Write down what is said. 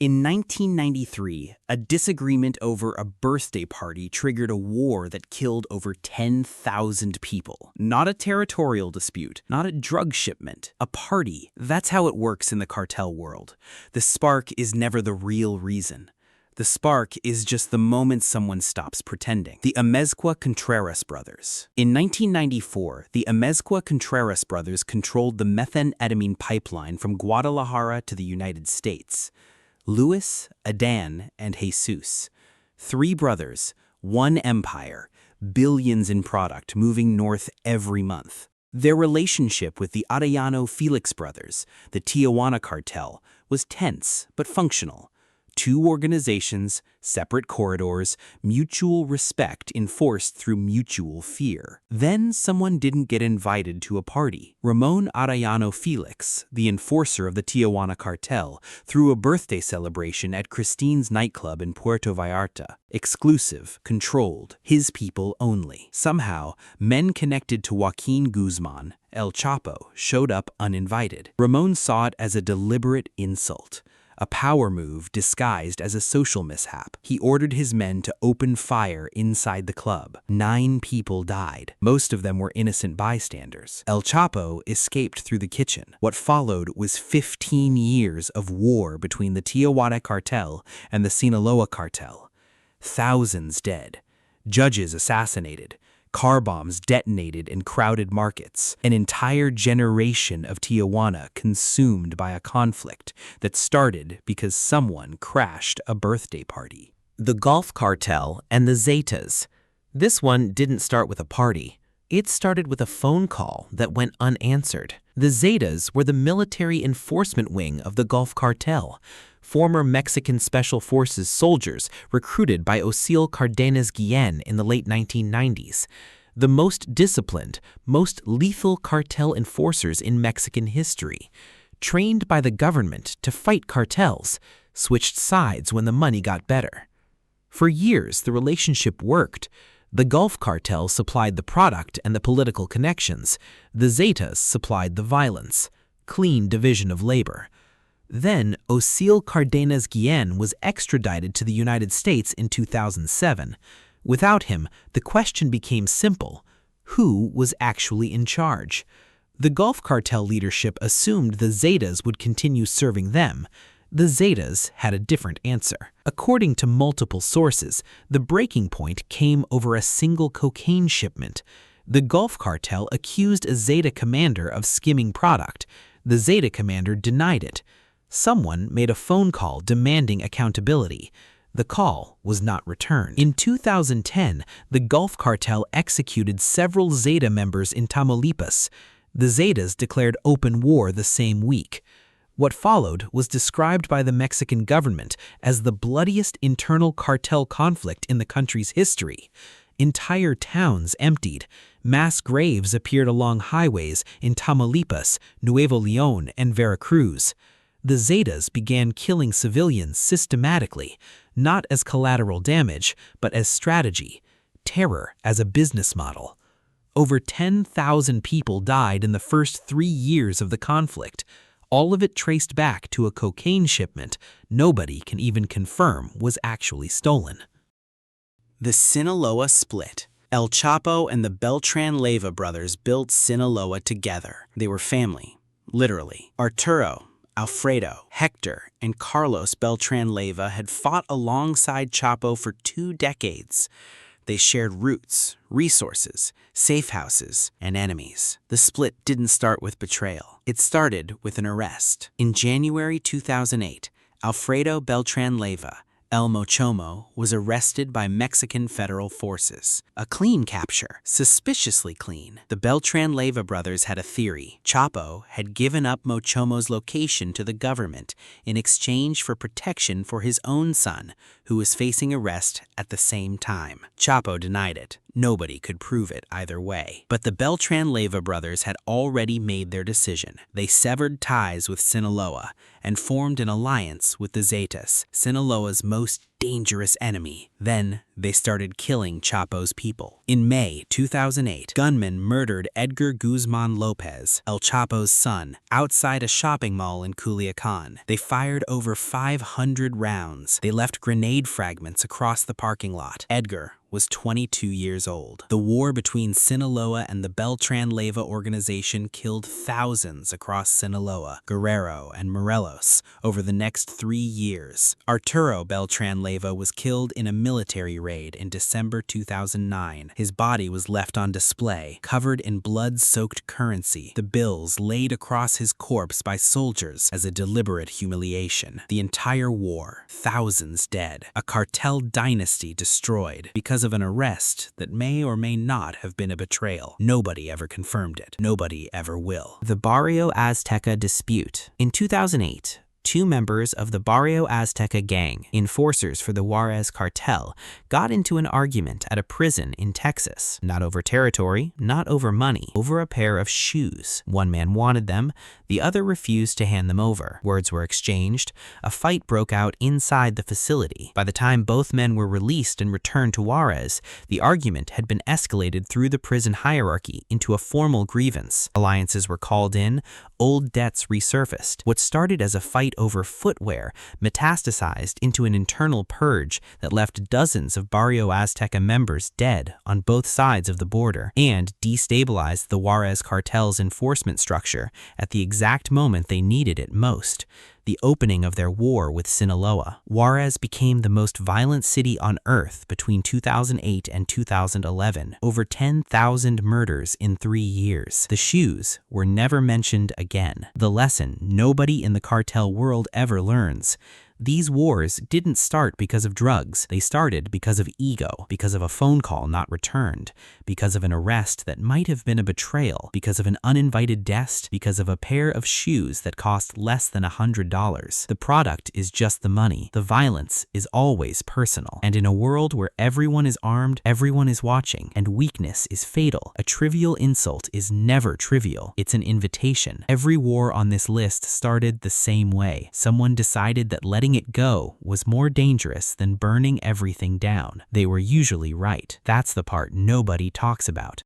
In 1993, a disagreement over a birthday party triggered a war that killed over 10,000 people. Not a territorial dispute, not a drug shipment, a party. That's how it works in the cartel world. The spark is never the real reason. The spark is just the moment someone stops pretending. The Amezcua-Contreras brothers. In 1994, the Amezcua-Contreras brothers controlled the methamphetamine pipeline from Guadalajara to the United States. Luis, Adan, and Jesus. 3 brothers, 1 empire, billions in product moving north every month. Their relationship with the Arellano Felix brothers, the Tijuana cartel, was tense but functional. 2 organizations, separate corridors, mutual respect enforced through mutual fear. Then someone didn't get invited to a party. Ramon Arellano Felix, the enforcer of the Tijuana cartel, threw a birthday celebration at Christine's nightclub in Puerto Vallarta. Exclusive, controlled, his people only. Somehow, men connected to Joaquin Guzman, El Chapo, showed up uninvited. Ramon saw it as a deliberate insult. A power move disguised as a social mishap. He ordered his men to open fire inside the club. 9 people died. Most of them were innocent bystanders. El Chapo escaped through the kitchen. What followed was 15 years of war between the Tijuana cartel and the Sinaloa cartel. Thousands dead. Judges assassinated. Car bombs detonated in crowded markets, an entire generation of Tijuana consumed by a conflict that started because someone crashed a birthday party. The Gulf Cartel and the Zetas. This one didn't start with a party. It started with a phone call that went unanswered. The Zetas were the military enforcement wing of the Gulf Cartel, former Mexican Special Forces soldiers recruited by Ocil Cardenas Guillen in the late 1990s, the most disciplined, most lethal cartel enforcers in Mexican history. Trained by the government to fight cartels, switched sides when the money got better. For years, the relationship worked. The Gulf Cartel supplied the product and the political connections. The Zetas supplied the violence. Clean division of labor. Then, Ocil Cardenas Guillen was extradited to the United States in 2007. Without him, the question became simple. Who was actually in charge? The Gulf Cartel leadership assumed the Zetas would continue serving them. The Zetas had a different answer. According to multiple sources, the breaking point came over a single cocaine shipment. The Gulf Cartel accused a Zeta commander of skimming product. The Zeta commander denied it. Someone made a phone call demanding accountability. The call was not returned. In 2010, the Gulf Cartel executed several Zeta members in Tamaulipas. The Zetas declared open war the same week. What followed was described by the Mexican government as the bloodiest internal cartel conflict in the country's history. Entire towns emptied. Mass graves appeared along highways in Tamaulipas, Nuevo León, and Veracruz. The Zetas began killing civilians systematically, not as collateral damage, but as strategy, terror as a business model. Over 10,000 people died in the first 3 years of the conflict, all of it traced back to a cocaine shipment nobody can even confirm was actually stolen. The Sinaloa split. El Chapo and the Beltran Leyva brothers built Sinaloa together. They were family, literally. Arturo, Alfredo, Hector, and Carlos Beltran Leyva had fought alongside Chapo for 2 decades. They shared roots, resources, safe houses, and enemies. The split didn't start with betrayal. It started with an arrest. In January 2008, Alfredo Beltran Leyva, El Mochomo, was arrested by Mexican federal forces. A clean capture, suspiciously clean. The Beltran Leyva brothers had a theory. Chapo had given up Mochomo's location to the government in exchange for protection for his own son, who was facing arrest at the same time. Chapo denied it. Nobody could prove it either way. But the Beltran Leyva brothers had already made their decision. They severed ties with Sinaloa and formed an alliance with the Zetas, Sinaloa's most dangerous enemy. Then they started killing Chapo's people. In May 2008, gunmen murdered Edgar Guzman Lopez, El Chapo's son, outside a shopping mall in Culiacan. They fired over 500 rounds. They left grenade fragments across the parking lot. Edgar was 22 years old. The war between Sinaloa and the Beltran Leyva organization killed thousands across Sinaloa, Guerrero, and Morelos over the next 3 years. Arturo Beltran Leyva was killed in a military raid in December 2009. His body was left on display, covered in blood-soaked currency, the bills laid across his corpse by soldiers as a deliberate humiliation. The entire war, thousands dead, a cartel dynasty destroyed because of an arrest that may or may not have been a betrayal. Nobody ever confirmed it. Nobody ever will. The Barrio Azteca dispute. In 2008, 2 members of the Barrio Azteca gang, enforcers for the Juarez cartel, got into an argument at a prison in Texas. Not over territory, not over money, over a pair of shoes. One man wanted them, the other refused to hand them over. Words were exchanged. A fight broke out inside the facility. By the time both men were released and returned to Juarez, the argument had been escalated through the prison hierarchy into a formal grievance. Alliances were called in, old debts resurfaced. What started as a fight over footwear metastasized into an internal purge that left dozens of Barrio Azteca members dead on both sides of the border and destabilized the Juarez cartel's enforcement structure at the exact moment they needed it most. The opening of their war with Sinaloa. Juarez became the most violent city on earth between 2008 and 2011. Over 10,000 murders in 3 years. The shoes were never mentioned again. The lesson nobody in the cartel world ever learns. These wars didn't start because of drugs. They started because of ego, because of a phone call not returned, because of an arrest that might have been a betrayal, because of an uninvited guest, because of a pair of shoes that cost less than $100. The product is just the money. The violence is always personal. And in a world where everyone is armed, everyone is watching, and weakness is fatal, a trivial insult is never trivial. It's an invitation. Every war on this list started the same way. Someone decided that letting it go was more dangerous than burning everything down. They were usually right. That's the part nobody talks about.